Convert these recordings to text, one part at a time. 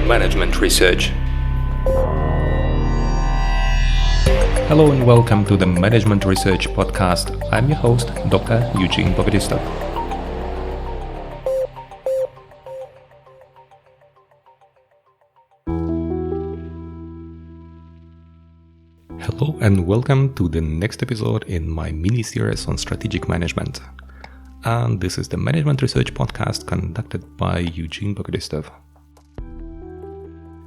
Management Research. Hello and welcome to the Management Research podcast. I'm your host, Dr. Eugene. Hello and welcome to the next episode in my mini-series on strategic management. And this is the Management Research podcast conducted by Eugene.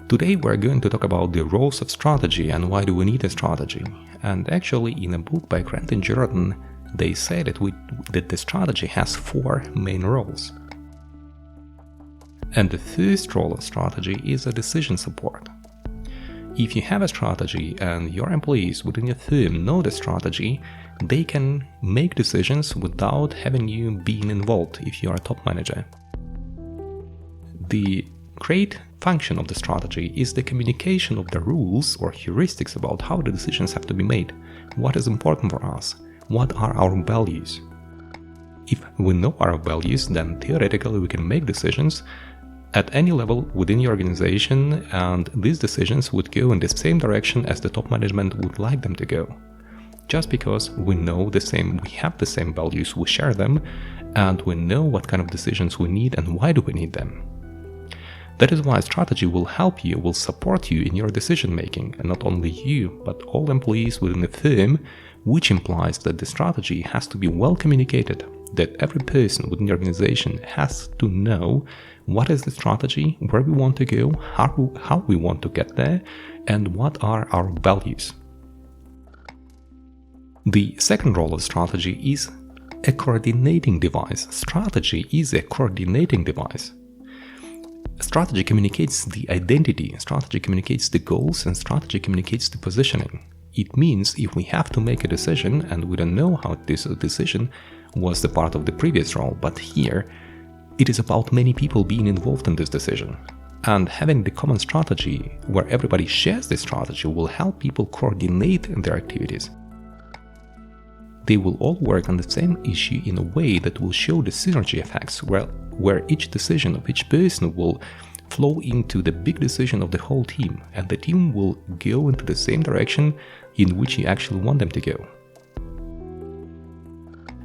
Today we're going to talk about the roles of strategy and why do we need a strategy. And actually in a book by Grant and Jordan, they say that the strategy has four main roles. And the first role of strategy is a decision support. If you have a strategy and your employees within your firm know the strategy, they can make decisions without having you being involved if you are a top manager. The great function of the strategy is the communication of the rules or heuristics about how the decisions have to be made, what is important for us, what are our values. If we know our values, then theoretically we can make decisions at any level within your organization, and these decisions would go in the same direction as the top management would like them to go. Just because we have the same values, we share them, and we know what kind of decisions we need and why do we need them. That is why strategy will help you, will support you in your decision making, and not only you, but all employees within the firm, which implies that the strategy has to be well communicated, that every person within the organization has to know what is the strategy, where we want to go, how we want to get there, and what are our values. The second role of strategy is a coordinating device. Strategy is a coordinating device. Strategy communicates the identity, strategy communicates the goals, and strategy communicates the positioning. It means if we have to make a decision and we don't know how this decision was the part of the previous role, but here it is about many people being involved in this decision. And having the common strategy where everybody shares this strategy will help people coordinate their activities. They will all work on the same issue in a way that will show the synergy effects where each decision of each person will flow into the big decision of the whole team, and the team will go into the same direction in which you actually want them to go.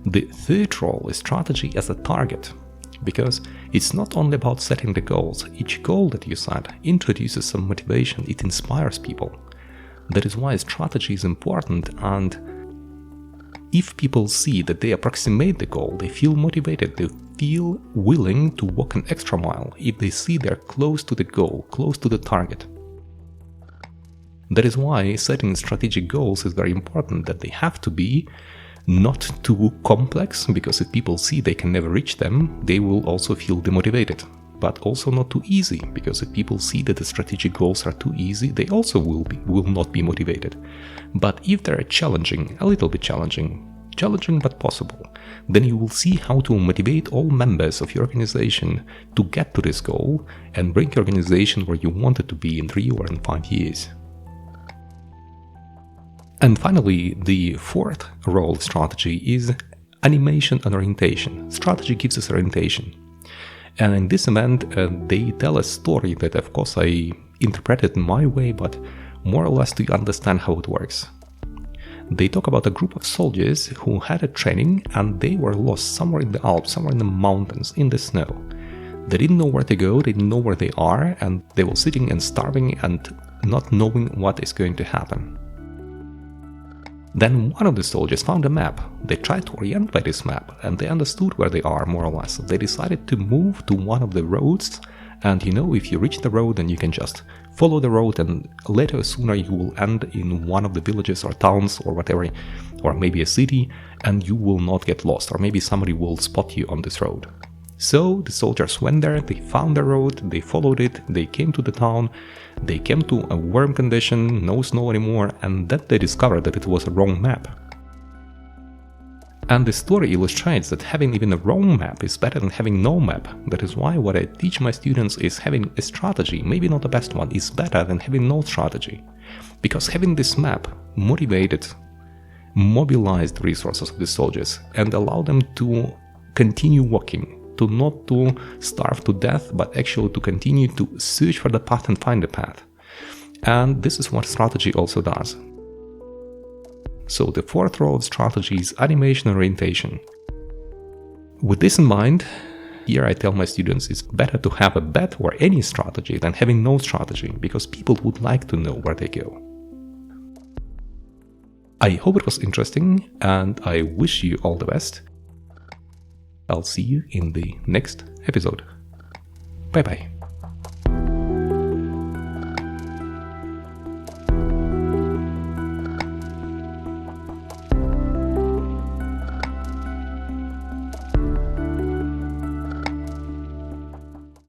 The third role is strategy as a target, because it's not only about setting the goals. Each goal that you set introduces some motivation, it inspires people. That is why strategy is important, and if people see that they approximate the goal, they feel motivated, they feel willing to walk an extra mile if they see they're close to the goal, close to the target. That is why setting strategic goals is very important, that they have to be not too complex, because if people see they can never reach them, they will also feel demotivated. But also not too easy, because if people see that the strategic goals are too easy, they also will not be motivated. But if they're challenging, a little bit challenging but possible, then you will see how to motivate all members of your organization to get to this goal and bring your organization where you want it to be in 3 or in 5 years. And finally, the fourth role of strategy is animation and orientation. Strategy gives us orientation. And in this event, they tell a story that, of course, I interpreted in my way, but more or less to understand how it works. They talk about a group of soldiers who had a training and they were lost somewhere in the Alps, somewhere in the mountains, in the snow. They didn't know where to go, they didn't know where they are, and they were sitting and starving and not knowing what is going to happen. Then one of the soldiers found a map. They tried to orient by this map, and they understood where they are, more or less. They decided to move to one of the roads, and if you reach the road, then you can just follow the road, and later or sooner you will end in one of the villages or towns or whatever, or maybe a city, and you will not get lost, or maybe somebody will spot you on this road. So the soldiers went there, they found the road, they followed it, they came to the town, they came to a warm condition, no snow anymore, and then they discovered that it was a wrong map. And the story illustrates that having even a wrong map is better than having no map. That is why what I teach my students is having a strategy, maybe not the best one, is better than having no strategy. Because having this map mobilized the resources of the soldiers and allowed them to continue walking to not to starve to death, but actually to continue to search for the path and find the path. And this is what strategy also does. So the fourth role of strategy is animation orientation. With this in mind, here I tell my students it's better to have a bet or any strategy than having no strategy, because people would like to know where they go. I hope it was interesting, and I wish you all the best. I'll see you in the next episode. Bye bye.